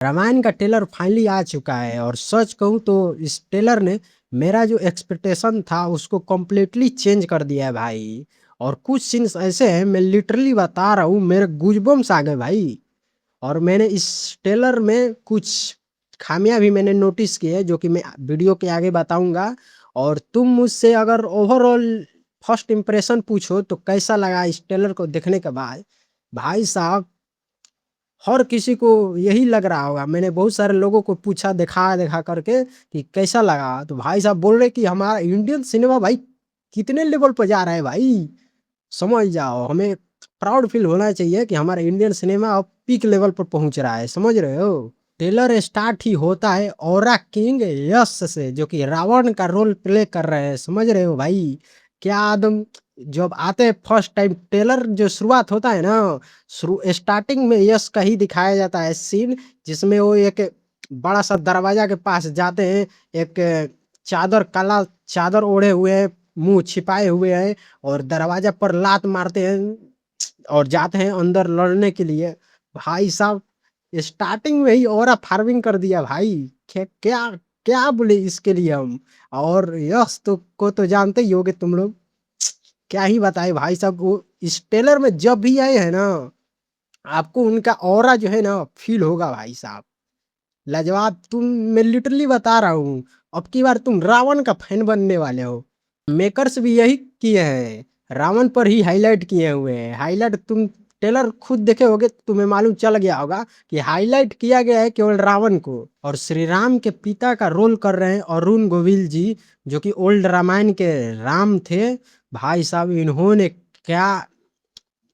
रामायण का trailer finally आ चुका है और सच कहूँ तो इस ट्रेलर ने मेरा जो एक्सपेक्टेशन था उसको कंप्लीटली चेंज कर दिया है भाई। और कुछ सीन्स ऐसे हैं, मैं लिटरली बता रहा हूँ, मेरे गूजबम्स आ गए भाई। और मैंने इस ट्रेलर में कुछ खामियां भी मैंने नोटिस की है, जो कि मैं वीडियो के आगे बताऊंगा। और तुम मुझसे अगर ओवरऑल फर्स्ट इंप्रेशन पूछो तो कैसा लगा इस ट्रेलर को देखने के बाद, भाई साहब हर किसी को यही लग रहा होगा। मैंने बहुत सारे लोगों को पूछा देखा देखा करके कि कैसा लगा, तो भाई साहब बोल रहे कि हमारा इंडियन सिनेमा भाई कितने लेवल पर जा रहा है भाई। समझ जाओ, हमें प्राउड फील होना चाहिए कि हमारा इंडियन सिनेमा अब पीक लेवल पर पहुंच रहा है, समझ रहे हो। ट्रेलर स्टार्ट ही होता है औरा किंग यश से, जो कि रावण का रोल प्ले कर रहे हैं, समझ रहे हो भाई। क्या आदम, जब आते हैं फर्स्ट टाइम ट्रेलर जो शुरुआत होता है ना, शुरू स्टार्टिंग में यश का ही दिखाया जाता है सीन, जिसमें वो एक बड़ा सा दरवाजा के पास जाते हैं, एक चादर काला चादर ओढ़े हुए हैं, मुंह छिपाए हुए हैं, और दरवाजा पर लात मारते हैं और जाते हैं अंदर लड़ने के लिए। भाई साहब स्टार्टिंग में ही औरा फार्मिंग कर दिया भाई। क्या क्या क्या बोले इसके लिए हम। और यश तो को तो जानते ही होगे तुम लोग, क्या ही बताए भाई साहब। वो इस ट्रेलर में जब भी आए हैं ना, आपको उनका ऑरा जो है ना फील होगा भाई साहब। लाजवाब। मैं लिटरली बता रहा हूँ, अब की बार तुम रावण का फैन बनने वाले हो। मेकर्स भी यही किए हैं, रावण पर ही हाईलाइट किए हुए हैं। हाईलाइट तुम ट्रेलर खुद देखे होगे, तुम्हें मालूम चल गया होगा कि हाईलाइट किया गया है केवल रावण को। और श्री राम के पिता का रोल कर रहे हैं अरुण गोविल जी, जो कि ओल्ड रामायण के राम थे। भाई साहब इन्होंने क्या,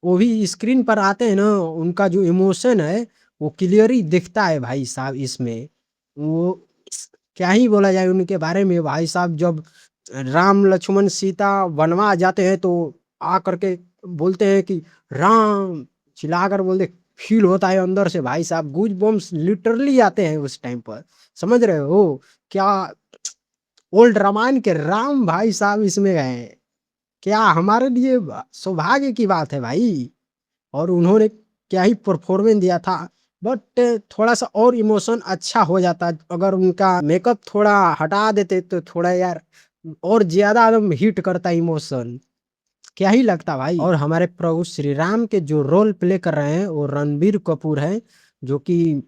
वो भी स्क्रीन पर आते हैं ना, उनका जो इमोशन है वो क्लियरली दिखता है भाई साहब इसमें। वो क्या ही बोला जाए उनके बारे में भाई साहब। जब राम लक्ष्मण सीता वनवास जाते हैं तो आ करके बोलते हैं कि राम, चिल्लाकर बोलते, फील होता है अंदर से भाई साहब। गूज बम्स लिटरली आते हैं उस टाइम पर, समझ रहे हो क्या। ओल्ड रामायण के राम भाई साहब इसमें गए, क्या हमारे लिए सौभाग्य की बात है भाई। और उन्होंने क्या ही परफॉर्मेंस दिया था। बट थोड़ा सा और इमोशन अच्छा हो जाता अगर उनका मेकअप थोड़ा हटा देते, तो थोड़ा यार और ज्यादा एकदम हिट करता इमोशन। क्या ही लगता भाई। और हमारे प्रभु श्री राम के जो रोल प्ले कर रहे हैं वो रणबीर कपूर है, जो कि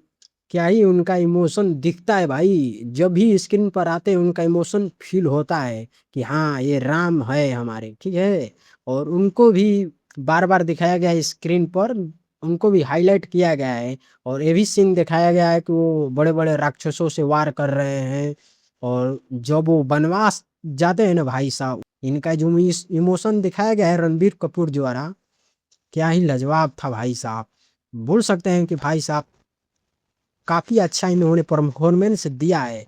क्या ही उनका इमोशन दिखता है भाई। जब भी स्क्रीन पर आते हैं उनका इमोशन फील होता है कि हाँ ये राम है हमारे, ठीक है। और उनको भी बार बार दिखाया गया है स्क्रीन पर, उनको भी हाईलाइट किया गया है। और ये भी सीन दिखाया गया है कि वो बड़े बड़े राक्षसों से वार कर रहे हैं। और जब वो वनवास जाते हैं ना भाई साहब, इनका जो इमोशन दिखाया गया है रणबीर कपूर द्वारा, क्या ही लाजवाब था भाई साहब। बोल सकते हैं कि भाई साहब काफी अच्छा इन्होंने परफॉर्मेंस दिया है।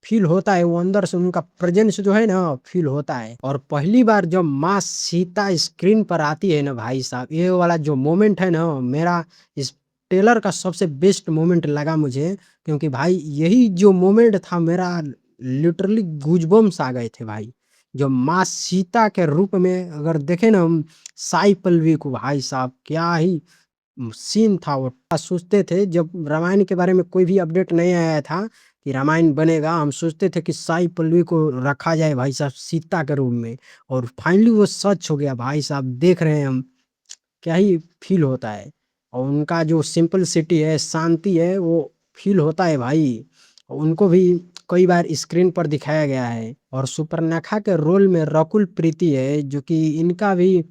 फील होता है वो अंदर से, उनका प्रेजेंस जो है ना फील होता है। और पहली बार जब माँ सीता स्क्रीन पर आती है ना भाई साहब, ये वाला जो मोमेंट है ना, मेरा इस ट्रेलर का सबसे बेस्ट मोमेंट लगा मुझे। क्योंकि भाई यही जो मोमेंट था मेरा, लिटरली गूजबम्स आ गए थे भाई। जब माँ सीता के रूप में अगर देखे ना हम साई पल्लवी को, भाई साहब क्या ही सीन था वो। सोचते थे जब रामायण के बारे में कोई भी अपडेट नहीं आया था कि रामायण बनेगा, हम सोचते थे कि साई पल्लवी को रखा जाए भाई साहब सीता के रूप में। और फाइनली वो सच हो गया भाई साहब, देख रहे हैं हम, क्या ही फील होता है। और उनका जो सिंपल सिटी है, शांति है, वो फील होता है भाई। और उनको भी कई बार स्क्रीन पर दिखाया गया है। और सुपर्णखा के रोल में रकुल प्रीति है, जो कि इनका भी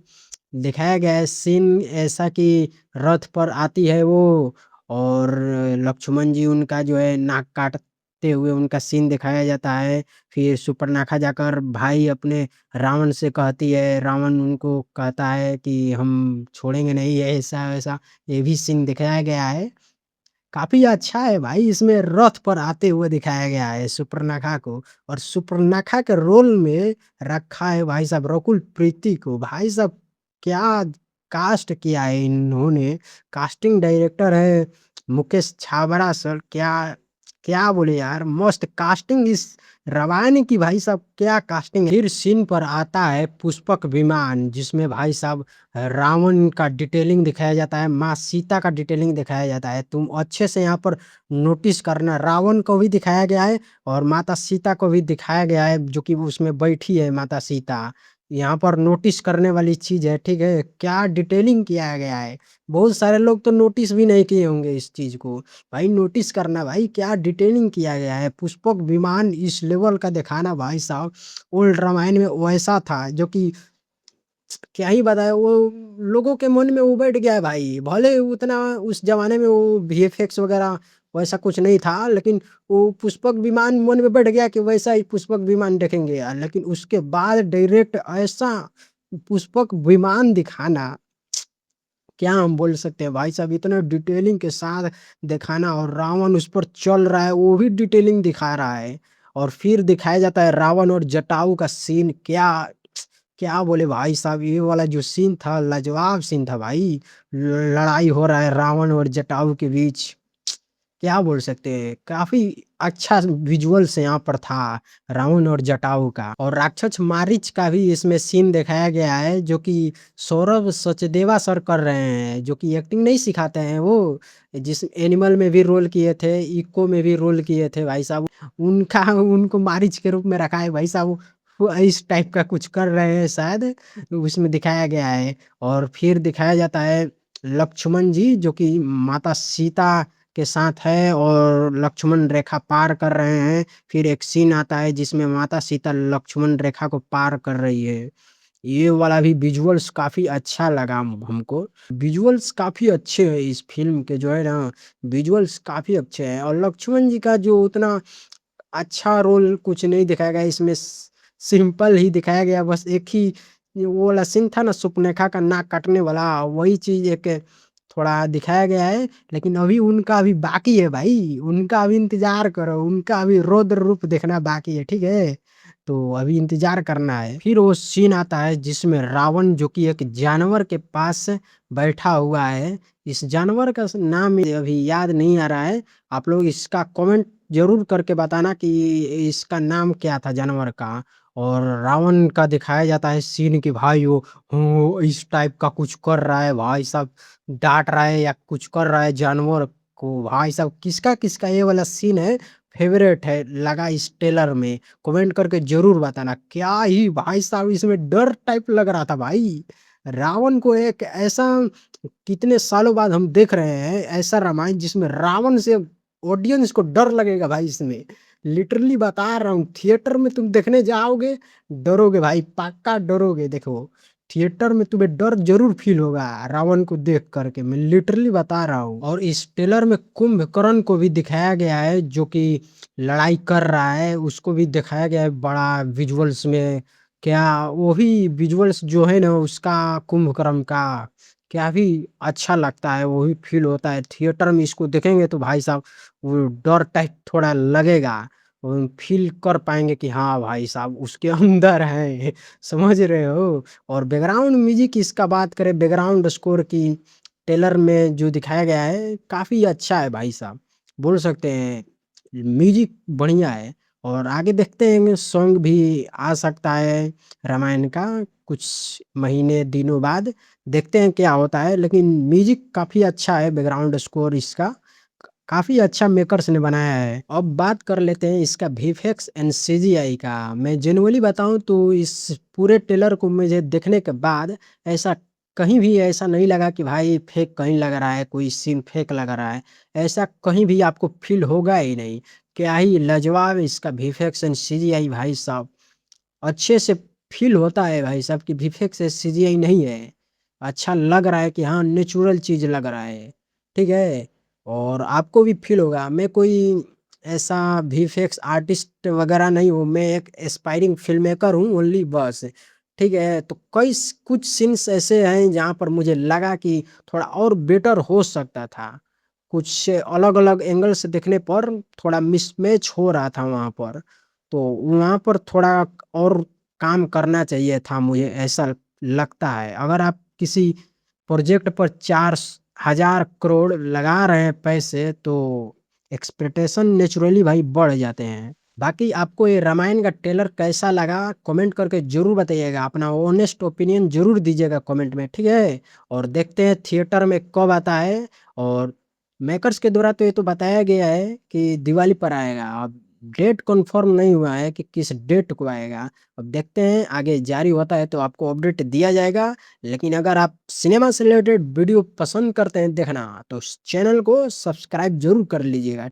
दिखाया गया है सीन ऐसा कि रथ पर आती है वो, और लक्ष्मण जी उनका जो है नाक काटते हुए उनका सीन दिखाया जाता है। फिर सुपर्णखा जाकर भाई अपने रावण से कहती है, रावण उनको कहता है कि हम छोड़ेंगे नहीं, ऐसा वैसा, ये भी सीन दिखाया गया है। काफी अच्छा है भाई, इसमें रथ पर आते हुए दिखाया गया है सुपर्णखा को। और सुपर्णखा के रोल में रखा है भाई साहब रकुल प्रीति को। भाई साहब क्या कास्ट किया है इन्होंने। कास्टिंग डायरेक्टर है मुकेश छाबड़ा सर, क्या क्या बोले यार, मस्त कास्टिंग इस रामायण की भाई साहब क्या कास्टिंग है। फिर सीन पर आता है पुष्पक विमान, जिसमें भाई साहब रावण का डिटेलिंग दिखाया जाता है, माँ सीता का डिटेलिंग दिखाया जाता है। तुम अच्छे से यहाँ पर नोटिस करना, रावण को भी दिखाया गया है और माता सीता को भी दिखाया गया है, जो कि उसमें बैठी है माता सीता। यहाँ पर नोटिस करने वाली चीज है, ठीक है, क्या डिटेलिंग किया गया है। बहुत सारे लोग तो नोटिस भी नहीं किए होंगे इस चीज को। भाई नोटिस करना भाई, क्या डिटेलिंग किया गया है। पुष्पक विमान इस लेवल का दिखाना भाई साहब, ओल्ड रामायण में वैसा था जो कि क्या ही बताए, वो लोगों के मन में वो बैठ गया है भाई। भले उतना उस जमाने में वो वीएफएक्स वगैरह वैसा कुछ नहीं था, लेकिन वो पुष्पक विमान मन में बैठ गया कि वैसा ही पुष्पक विमान देखेंगे यार। लेकिन उसके बाद डायरेक्ट ऐसा पुष्पक विमान दिखाना, क्या हम बोल सकते हैं भाई साहब, इतने डिटेलिंग के साथ दिखाना। और रावण उस पर चल रहा है, वो भी डिटेलिंग दिखा रहा है। और फिर दिखाया जाता है रावण और जटायु का सीन, क्या क्या बोले भाई साहब, ये वाला जो सीन था लाजवाब सीन था भाई। लड़ाई हो रहा है रावण और जटायु के बीच, क्या बोल सकते हैं, काफी अच्छा विजुअल्स यहाँ पर था रावण और जटायु का। और राक्षस मारीच का भी इसमें सीन दिखाया गया है, जो कि सौरभ सचदेवा सर कर रहे हैं, जो कि एक्टिंग नहीं सिखाते हैं वो, जिस एनिमल में भी रोल किए थे, इको में भी रोल किए थे भाई साहब। उनका उनको मारीच के रूप में रखा है भाई साहब। वो इस टाइप का कुछ कर रहे हैं शायद, उसमें दिखाया गया है। और फिर दिखाया जाता है लक्ष्मण जी, जो कि माता सीता के साथ है और लक्ष्मण रेखा पार कर रहे हैं। फिर एक सीन आता है जिसमें माता सीता लक्ष्मण रेखा को पार कर रही है। ये वाला भी विजुअल्स काफी अच्छा लगा हमको। विजुअल्स काफी अच्छे हैं इस फिल्म के, जो है ना, विजुअल्स काफी अच्छे हैं। और लक्ष्मण जी का जो उतना अच्छा रोल कुछ नहीं दिखाया गया इसमें, सिंपल ही दिखाया गया। बस एक ही वो वाला सीन था ना, सुपनेखा का नाक काटने वाला, वही चीज एक थोड़ा दिखाया गया है। लेकिन अभी उनका अभी बाकी है भाई, उनका अभी इंतजार करो, उनका अभी रौद्र रूप देखना बाकी है, ठीक है। तो अभी इंतजार करना है। फिर वो सीन आता है जिसमें रावण, जो कि एक जानवर के पास बैठा हुआ है। इस जानवर का नाम मुझे अभी याद नहीं आ रहा है। आप लोग इसका कमेंट जरूर करके बताना कि इसका नाम क्या था जानवर का। और रावण का दिखाया जाता है सीन कि भाई वो इस टाइप का कुछ कर रहा है भाई साहब, डांट रहा है या कुछ कर रहा है जानवर को। भाई साहब किसका किसका ये वाला सीन है, फेवरेट है लगा इस टेलर में, कमेंट करके जरूर बताना। क्या ही भाई साहब इसमें डर टाइप लग रहा था भाई। रावण को एक ऐसा, कितने सालों बाद हम देख रहे हैं ऐसा रामायण जिसमें रावण से ऑडियंस को डर लगेगा भाई। इसमें लिटरली बता रहा हूँ, थिएटर में तुम देखने जाओगे डरोगे भाई, पक्का डरोगे। देखो थिएटर में तुम्हें डर जरूर फील होगा रावण को देख करके, मैं लिटरली बता रहा हूँ। और इस ट्रेलर में कुंभकर्ण को भी दिखाया गया है, जो कि लड़ाई कर रहा है, उसको भी दिखाया गया है बड़ा विजुअल्स में। क्या वो भी विजुअल्स जो है ना उसका, कुंभकर्ण का, क्या भी अच्छा लगता है, वो भी फील होता है। थिएटर में इसको देखेंगे तो भाई साहब वो डर टाइप थोड़ा लगेगा, फील कर पाएंगे कि हाँ भाई साहब उसके अंदर है, समझ रहे हो। और बैकग्राउंड म्यूजिक इसका बात करें, बैकग्राउंड स्कोर की, टेलर में जो दिखाया गया है काफी अच्छा है भाई साहब, बोल सकते हैं म्यूजिक बढ़िया है। और आगे देखते हैं सॉन्ग भी आ सकता है रामायण का, कुछ महीने दिनों बाद देखते हैं क्या होता है। लेकिन म्यूजिक काफी अच्छा है, बैकग्राउंड स्कोर इसका काफी अच्छा मेकर्स ने बनाया है। अब बात कर लेते हैं इसका वीएफएक्स एंड सीजीआई का। मैं जेनुअली बताऊं तो इस पूरे ट्रेलर को मुझे देखने के बाद ऐसा कहीं भी ऐसा नहीं लगा कि भाई फेक कहीं लग रहा है, कोई सीन फेक लग रहा है, ऐसा कहीं भी आपको फील होगा ही नहीं। क्या ही लाजवाब इसका वीएफएक्स एंड सीजीआई भाई साहब, अच्छे से फील होता है भाई साहब कि वीएफएक्स से सीजीआई नहीं है, अच्छा लग रहा है कि हाँ नेचुरल चीज लग रहा है, ठीक है। और आपको भी फील होगा, मैं कोई ऐसा वीएफएक्स आर्टिस्ट वगैरह नहीं हूँ, मैं एक एस्पायरिंग फिल्म मेकर हूँ ओनली, बस, ठीक है। तो कुछ सीन्स ऐसे हैं जहाँ पर मुझे लगा कि थोड़ा और बेटर हो सकता था, कुछ अलग अलग एंगल से देखने पर थोड़ा मिसमैच हो रहा था वहाँ पर। तो वहाँ पर थोड़ा और काम करना चाहिए था, मुझे ऐसा लगता है। अगर आप किसी प्रोजेक्ट पर 4,000 करोड़ लगा रहे हैं पैसे, तो एक्सपेक्टेशन नेचुरली भाई बढ़ जाते हैं। बाकी आपको ये रामायण का ट्रेलर कैसा लगा कमेंट करके ज़रूर बताइएगा, अपना ऑनेस्ट ओपिनियन ज़रूर दीजिएगा कमेंट में, ठीक है? और देखते हैं थिएटर में कब आता है। और मेकर्स के द्वारा तो ये तो बताया गया है कि दिवाली पर आएगा, अब डेट कन्फर्म नहीं हुआ है कि किस डेट को आएगा। अब देखते हैं आगे जारी होता है तो आपको अपडेट दिया जाएगा। लेकिन अगर आप सिनेमा से रिलेटेड वीडियो पसंद करते हैं देखना, तो इस चैनल को सब्सक्राइब ज़रूर कर लीजिएगा।